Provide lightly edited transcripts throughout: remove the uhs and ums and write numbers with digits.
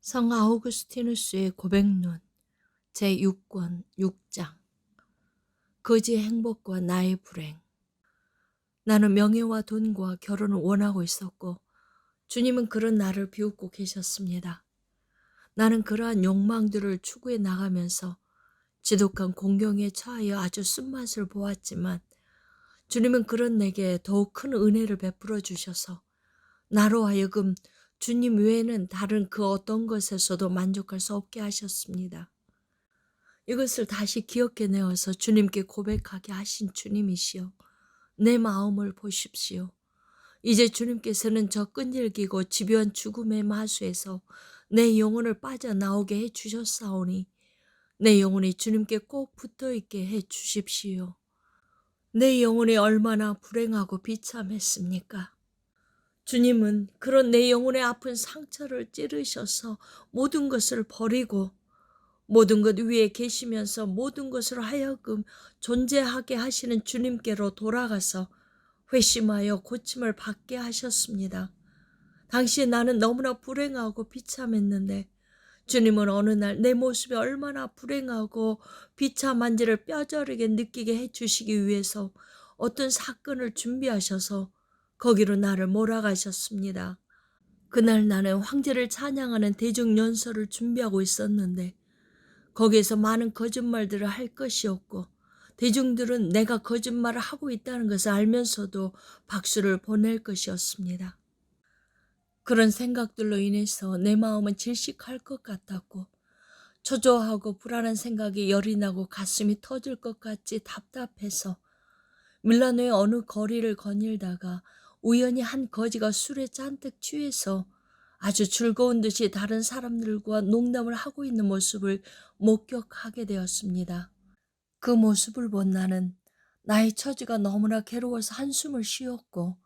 성 아우구스티누스의 고백론 제6권 6장. 거지의 행복과 나의 불행. 나는 명예와 돈과 결혼을 원하고 있었고 주님은 그런 나를 비웃고 계셨습니다. 나는 그러한 욕망들을 추구해 나가면서 지독한 공경에 처하여 아주 쓴맛을 보았지만 주님은 그런 내게 더욱 큰 은혜를 베풀어 주셔서 나로 하여금 주님 외에는 다른 그 어떤 것에서도 만족할 수 없게 하셨습니다. 이것을 다시 기억해내어서 주님께 고백하게 하신 주님이시여, 내 마음을 보십시오. 이제 주님께서는 저 끈질기고 집요한 죽음의 마수에서 내 영혼을 빠져나오게 해주셨사오니 내 영혼이 주님께 꼭 붙어있게 해주십시오. 내 영혼이 얼마나 불행하고 비참했습니까? 주님은 그런 내 영혼의 아픈 상처를 찌르셔서 모든 것을 버리고 모든 것 위에 계시면서 모든 것으로 하여금 존재하게 하시는 주님께로 돌아가서 회심하여 고침을 받게 하셨습니다. 당시에 나는 너무나 불행하고 비참했는데 주님은 어느 날 내 모습이 얼마나 불행하고 비참한지를 뼈저리게 느끼게 해주시기 위해서 어떤 사건을 준비하셔서 거기로 나를 몰아가셨습니다. 그날 나는 황제를 찬양하는 대중연설을 준비하고 있었는데 거기에서 많은 거짓말들을 할 것이었고 대중들은 내가 거짓말을 하고 있다는 것을 알면서도 박수를 보낼 것이었습니다. 그런 생각들로 인해서 내 마음은 질식할 것 같았고 초조하고 불안한 생각이 열이 나고 가슴이 터질 것 같이 답답해서 밀라노의 어느 거리를 거닐다가 우연히 한 거지가 술에 잔뜩 취해서 아주 즐거운 듯이 다른 사람들과 농담을 하고 있는 모습을 목격하게 되었습니다. 그 모습을 본 나는 나의 처지가 너무나 괴로워서 한숨을 쉬었고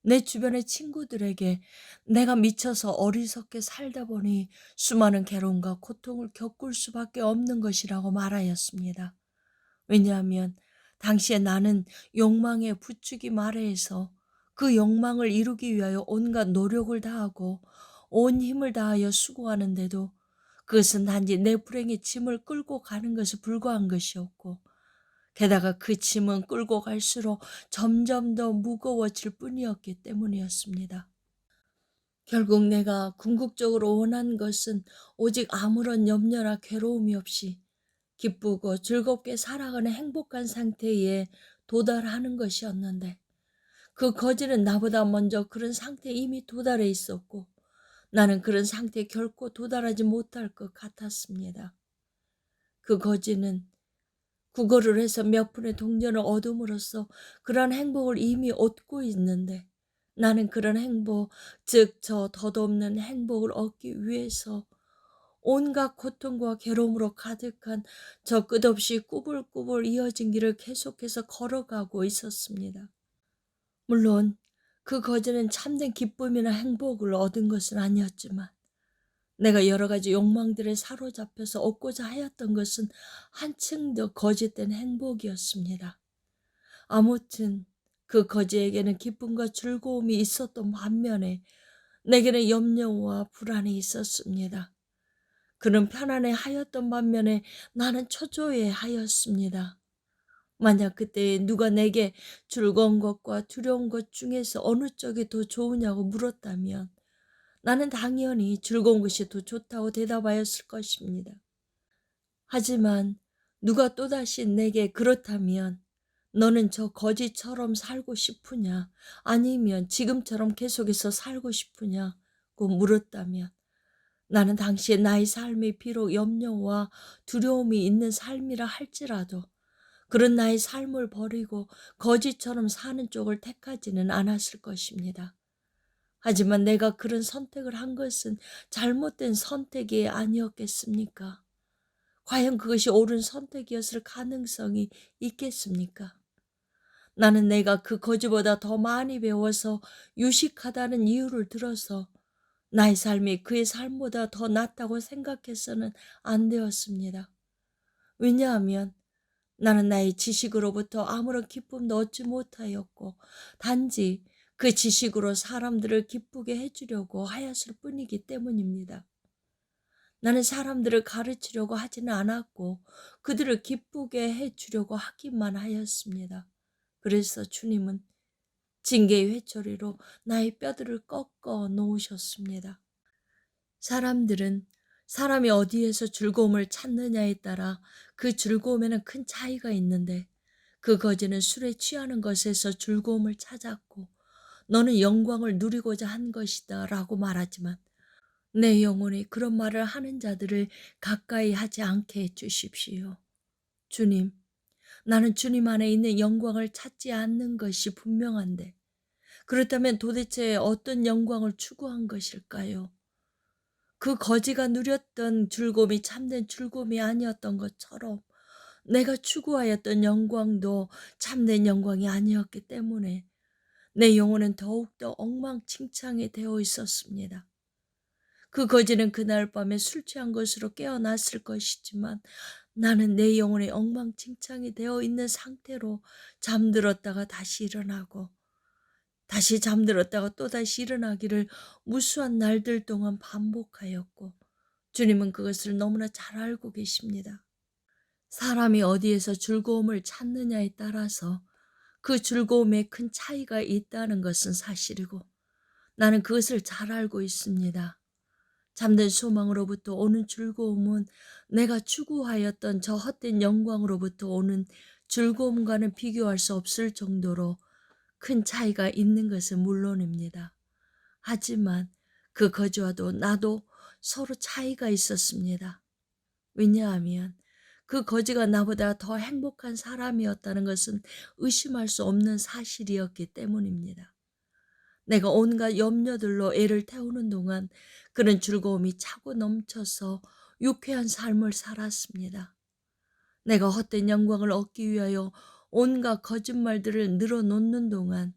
내 주변의 친구들에게 내가 미쳐서 어리석게 살다 보니 수많은 괴로움과 고통을 겪을 수밖에 없는 것이라고 말하였습니다. 왜냐하면 당시에 나는 욕망에 부추기 말해서 그 욕망을 이루기 위하여 온갖 노력을 다하고 온 힘을 다하여 수고하는데도 그것은 단지 내 불행의 짐을 끌고 가는 것에 불과한 것이었고 게다가 그 짐은 끌고 갈수록 점점 더 무거워질 뿐이었기 때문이었습니다. 결국 내가 궁극적으로 원한 것은 오직 아무런 염려나 괴로움이 없이 기쁘고 즐겁게 살아가는 행복한 상태에 도달하는 것이었는데 그 거지는 나보다 먼저 그런 상태에 이미 도달해 있었고 나는 그런 상태에 결코 도달하지 못할 것 같았습니다. 그 거지는 구걸을 해서 몇 푼의 동전을 얻음으로써 그런 행복을 이미 얻고 있는데 나는 그런 행복, 즉 저 덧없는 행복을 얻기 위해서 온갖 고통과 괴로움으로 가득한 저 끝없이 꾸불꾸불 이어진 길을 계속해서 걸어가고 있었습니다. 물론 그 거지는 참된 기쁨이나 행복을 얻은 것은 아니었지만 내가 여러 가지 욕망들에 사로잡혀서 얻고자 하였던 것은 한층 더 거짓된 행복이었습니다. 아무튼 그 거지에게는 기쁨과 즐거움이 있었던 반면에 내게는 염려와 불안이 있었습니다. 그는 편안해 하였던 반면에 나는 초조해 하였습니다. 만약 그때 누가 내게 즐거운 것과 두려운 것 중에서 어느 쪽이 더 좋으냐고 물었다면 나는 당연히 즐거운 것이 더 좋다고 대답하였을 것입니다. 하지만 누가 또다시 내게 그렇다면 너는 저 거지처럼 살고 싶으냐 아니면 지금처럼 계속해서 살고 싶으냐고 물었다면 나는 당시에 나의 삶이 비록 염려와 두려움이 있는 삶이라 할지라도 그런 나의 삶을 버리고 거지처럼 사는 쪽을 택하지는 않았을 것입니다. 하지만 내가 그런 선택을 한 것은 잘못된 선택이 아니었겠습니까? 과연 그것이 옳은 선택이었을 가능성이 있겠습니까? 나는 내가 그 거지보다 더 많이 배워서 유식하다는 이유를 들어서 나의 삶이 그의 삶보다 더 낫다고 생각해서는 안 되었습니다. 왜냐하면 나는 나의 지식으로부터 아무런 기쁨도 얻지 못하였고 단지 그 지식으로 사람들을 기쁘게 해주려고 하였을 뿐이기 때문입니다. 나는 사람들을 가르치려고 하지는 않았고 그들을 기쁘게 해주려고 하기만 하였습니다. 그래서 주님은 징계의 회초리로 나의 뼈들을 꺾어 놓으셨습니다. 사람들은 사람이 어디에서 즐거움을 찾느냐에 따라 그 즐거움에는 큰 차이가 있는데, 그 거지는 술에 취하는 것에서 즐거움을 찾았고 너는 영광을 누리고자 한 것이다 라고 말하지만, 내 영혼이 그런 말을 하는 자들을 가까이 하지 않게 해주십시오. 주님, 나는 주님 안에 있는 영광을 찾지 않는 것이 분명한데, 그렇다면 도대체 어떤 영광을 추구한 것일까요? 그 거지가 누렸던 즐거움이 참된 즐거움이 아니었던 것처럼 내가 추구하였던 영광도 참된 영광이 아니었기 때문에 내 영혼은 더욱더 엉망진창이 되어 있었습니다. 그 거지는 그날 밤에 술 취한 것으로 깨어났을 것이지만, 나는 내 영혼이 엉망진창이 되어 있는 상태로 잠들었다가 다시 일어나고 다시 잠들었다가 또다시 일어나기를 무수한 날들 동안 반복하였고, 주님은 그것을 너무나 잘 알고 계십니다. 사람이 어디에서 즐거움을 찾느냐에 따라서 그 즐거움에 큰 차이가 있다는 것은 사실이고, 나는 그것을 잘 알고 있습니다. 잠든 소망으로부터 오는 즐거움은 내가 추구하였던 저 헛된 영광으로부터 오는 즐거움과는 비교할 수 없을 정도로 큰 차이가 있는 것은 물론입니다. 하지만 그 거지와도 나도 서로 차이가 있었습니다. 왜냐하면 그 거지가 나보다 더 행복한 사람이었다는 것은 의심할 수 없는 사실이었기 때문입니다. 내가 온갖 염려들로 애를 태우는 동안 그런 즐거움이 차고 넘쳐서 유쾌한 삶을 살았습니다. 내가 헛된 영광을 얻기 위하여 온갖 거짓말들을 늘어놓는 동안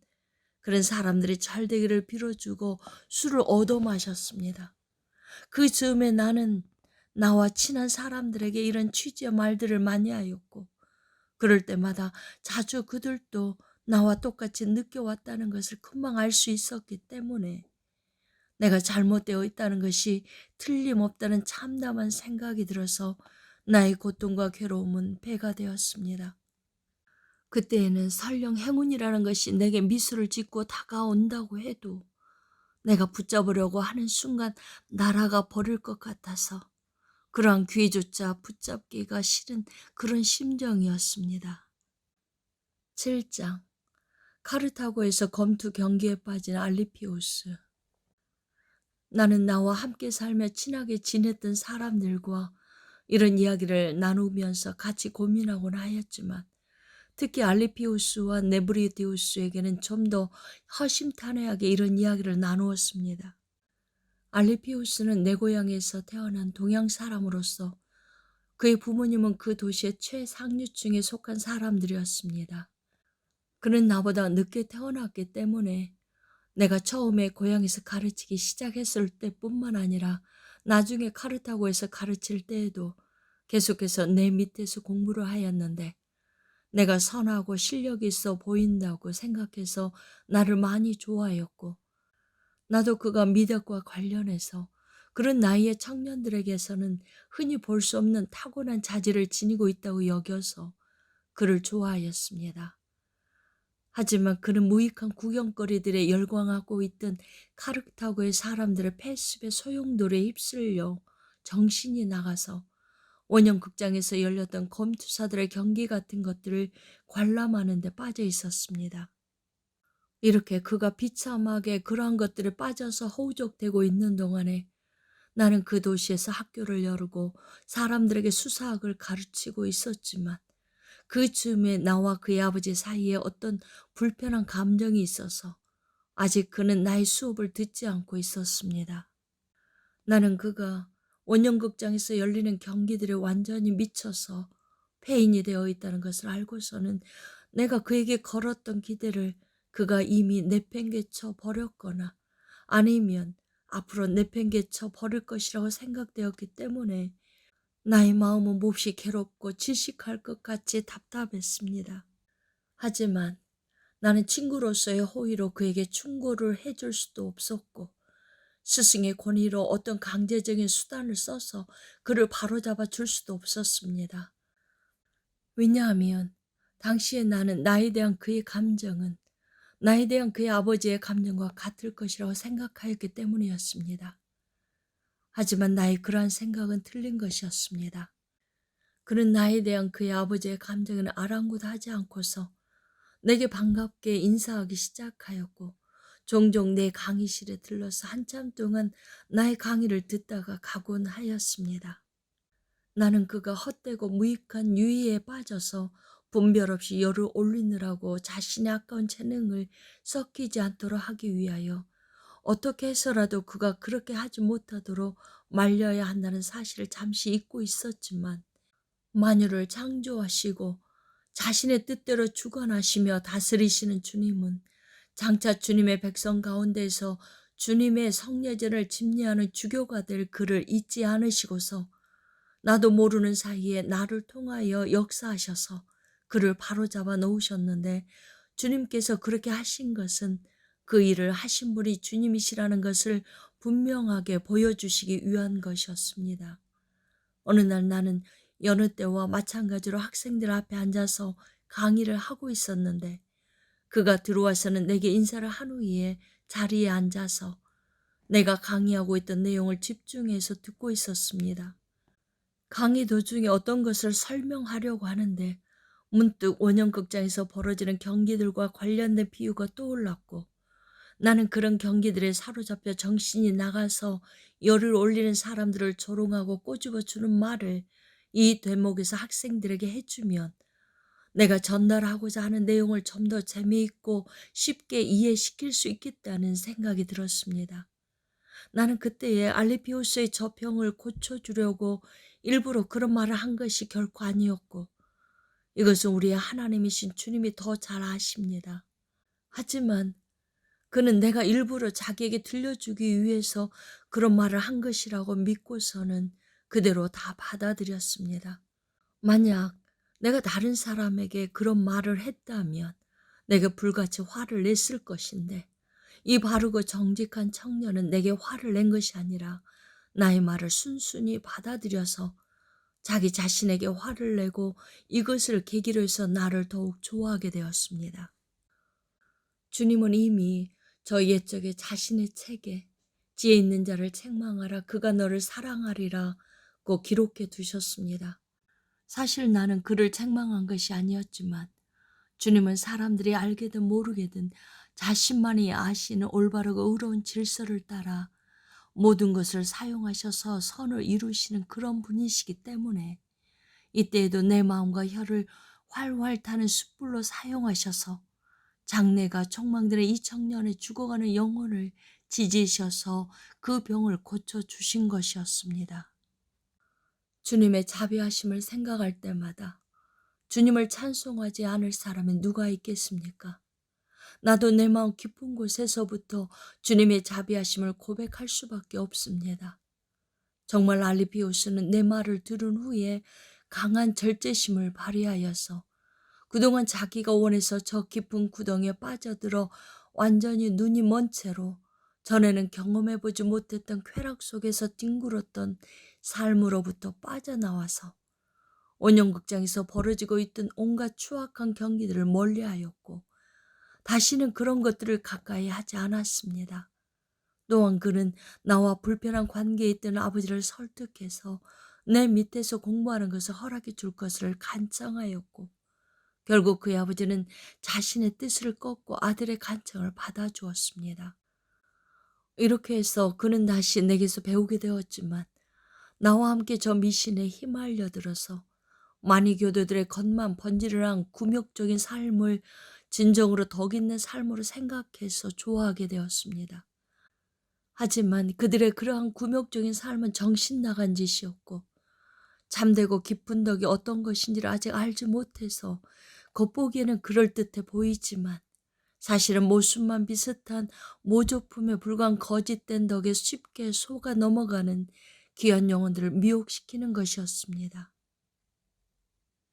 그런 사람들이 잘 되기를 빌어주고 술을 얻어 마셨습니다. 그 즈음에 나는 나와 친한 사람들에게 이런 취지의 말들을 많이 하였고, 그럴 때마다 자주 그들도 나와 똑같이 느껴왔다는 것을 금방 알 수 있었기 때문에 내가 잘못되어 있다는 것이 틀림없다는 참담한 생각이 들어서 나의 고통과 괴로움은 배가 되었습니다. 그때에는 설령 행운이라는 것이 내게 미소를 짓고 다가온다고 해도 내가 붙잡으려고 하는 순간 날아가 버릴 것 같아서 그러한 기회조차 붙잡기가 싫은 그런 심정이었습니다. 7장. 카르타고에서 검투 경기에 빠진 알리피우스. 나는 나와 함께 살며 친하게 지냈던 사람들과 이런 이야기를 나누면서 같이 고민하곤 하였지만, 특히 알리피우스와 네브리디우스에게는 좀 더 허심탄회하게 이런 이야기를 나누었습니다. 알리피우스는 내 고향에서 태어난 동양 사람으로서 그의 부모님은 그 도시의 최상류층에 속한 사람들이었습니다. 그는 나보다 늦게 태어났기 때문에 내가 처음에 고향에서 가르치기 시작했을 때뿐만 아니라 나중에 카르타고에서 가르칠 때에도 계속해서 내 밑에서 공부를 하였는데, 내가 선하고 실력이 있어 보인다고 생각해서 나를 많이 좋아하였고, 나도 그가 미덕과 관련해서 그런 나이의 청년들에게서는 흔히 볼 수 없는 타고난 자질을 지니고 있다고 여겨서 그를 좋아하였습니다. 하지만 그는 무익한 구경거리들에 열광하고 있던 카르타고의 사람들의 패습의 소용돌이에 휩쓸려 정신이 나가서 원형극장에서 열렸던 검투사들의 경기 같은 것들을 관람하는 데 빠져 있었습니다. 이렇게 그가 비참하게 그러한 것들에 빠져서 허우적대고 있는 동안에 나는 그 도시에서 학교를 열고 사람들에게 수사학을 가르치고 있었지만, 그 즈음에 나와 그의 아버지 사이에 어떤 불편한 감정이 있어서 아직 그는 나의 수업을 듣지 않고 있었습니다. 나는 그가 원형극장에서 열리는 경기들에 완전히 미쳐서 폐인이 되어 있다는 것을 알고서는 내가 그에게 걸었던 기대를 그가 이미 내팽개쳐 버렸거나 아니면 앞으로 내팽개쳐 버릴 것이라고 생각되었기 때문에 나의 마음은 몹시 괴롭고 질식할 것 같이 답답했습니다. 하지만 나는 친구로서의 호의로 그에게 충고를 해줄 수도 없었고, 스승의 권위로 어떤 강제적인 수단을 써서 그를 바로잡아 줄 수도 없었습니다. 왜냐하면 당시에 나는 나에 대한 그의 감정은 나에 대한 그의 아버지의 감정과 같을 것이라고 생각하였기 때문이었습니다. 하지만 나의 그러한 생각은 틀린 것이었습니다. 그는 나에 대한 그의 아버지의 감정은 아랑곳하지 않고서 내게 반갑게 인사하기 시작하였고 종종 내 강의실에 들러서 한참 동안 나의 강의를 듣다가 가곤 하였습니다. 나는 그가 헛되고 무익한 유의에 빠져서 분별 없이 열을 올리느라고 자신의 아까운 재능을 썩히지 않도록 하기 위하여 어떻게 해서라도 그가 그렇게 하지 못하도록 말려야 한다는 사실을 잠시 잊고 있었지만 만유를 창조하시고 자신의 뜻대로 주관하시며 다스리시는 주님은 장차 주님의 백성 가운데서 주님의 성례전을 집례하는 주교가 될 그를 잊지 않으시고서 나도 모르는 사이에 나를 통하여 역사하셔서 그를 바로잡아 놓으셨는데 주님께서 그렇게 하신 것은 그 일을 하신 분이 주님이시라는 것을 분명하게 보여주시기 위한 것이었습니다. 어느 날 나는 여느 때와 마찬가지로 학생들 앞에 앉아서 강의를 하고 있었는데 그가 들어와서는 내게 인사를 한 후에 자리에 앉아서 내가 강의하고 있던 내용을 집중해서 듣고 있었습니다. 강의 도중에 어떤 것을 설명하려고 하는데 문득 원형극장에서 벌어지는 경기들과 관련된 비유가 떠올랐고 나는 그런 경기들에 사로잡혀 정신이 나가서 열을 올리는 사람들을 조롱하고 꼬집어주는 말을 이 대목에서 학생들에게 해주면 내가 전달하고자 하는 내용을 좀 더 재미있고 쉽게 이해시킬 수 있겠다는 생각이 들었습니다. 나는 그때에 알리피우스의 저평을 고쳐주려고 일부러 그런 말을 한 것이 결코 아니었고 이것은 우리의 하나님이신 주님이 더 잘 아십니다. 하지만 그는 내가 일부러 자기에게 들려주기 위해서 그런 말을 한 것이라고 믿고서는 그대로 다 받아들였습니다. 만약 내가 다른 사람에게 그런 말을 했다면 내게 불같이 화를 냈을 것인데 이 바르고 정직한 청년은 내게 화를 낸 것이 아니라 나의 말을 순순히 받아들여서 자기 자신에게 화를 내고 이것을 계기로 해서 나를 더욱 좋아하게 되었습니다. 주님은 이미 저 옛적에 자신의 책에 지혜 있는 자를 책망하라 그가 너를 사랑하리라 고 기록해 두셨습니다. 사실 나는 그를 책망한 것이 아니었지만 주님은 사람들이 알게든 모르게든 자신만이 아시는 올바르고 의로운 질서를 따라 모든 것을 사용하셔서 선을 이루시는 그런 분이시기 때문에 이때에도 내 마음과 혀를 활활 타는 숯불로 사용하셔서 장래가 촉망되는 이 청년의 죽어가는 영혼을 지지셔서 그 병을 고쳐주신 것이었습니다. 주님의 자비하심을 생각할 때마다 주님을 찬송하지 않을 사람이 누가 있겠습니까? 나도 내 마음 깊은 곳에서부터 주님의 자비하심을 고백할 수밖에 없습니다. 정말 알리피우스는 내 말을 들은 후에 강한 절제심을 발휘하여서 그동안 자기가 원해서 저 깊은 구덩이에 빠져들어 완전히 눈이 먼 채로 전에는 경험해보지 못했던 쾌락 속에서 뒹굴었던 삶으로부터 빠져나와서 원형극장에서 벌어지고 있던 온갖 추악한 경기들을 멀리하였고 다시는 그런 것들을 가까이 하지 않았습니다. 또한 그는 나와 불편한 관계에 있던 아버지를 설득해서 내 밑에서 공부하는 것을 허락해 줄 것을 간청하였고 결국 그의 아버지는 자신의 뜻을 꺾고 아들의 간청을 받아주었습니다. 이렇게 해서 그는 다시 내게서 배우게 되었지만 나와 함께 저 미신에 휘말려 들어서 많이 교도들의 겉만 번지르르한 굴욕적인 삶을 진정으로 덕 있는 삶으로 생각해서 좋아하게 되었습니다. 하지만 그들의 그러한 굴욕적인 삶은 정신 나간 짓이었고 잠되고 깊은 덕이 어떤 것인지를 아직 알지 못해서 겉보기에는 그럴듯해 보이지만 사실은 모순만 비슷한 모조품에 불과한 거짓된 덕에 쉽게 속아 넘어가는 귀한 영혼들을 미혹시키는 것이었습니다.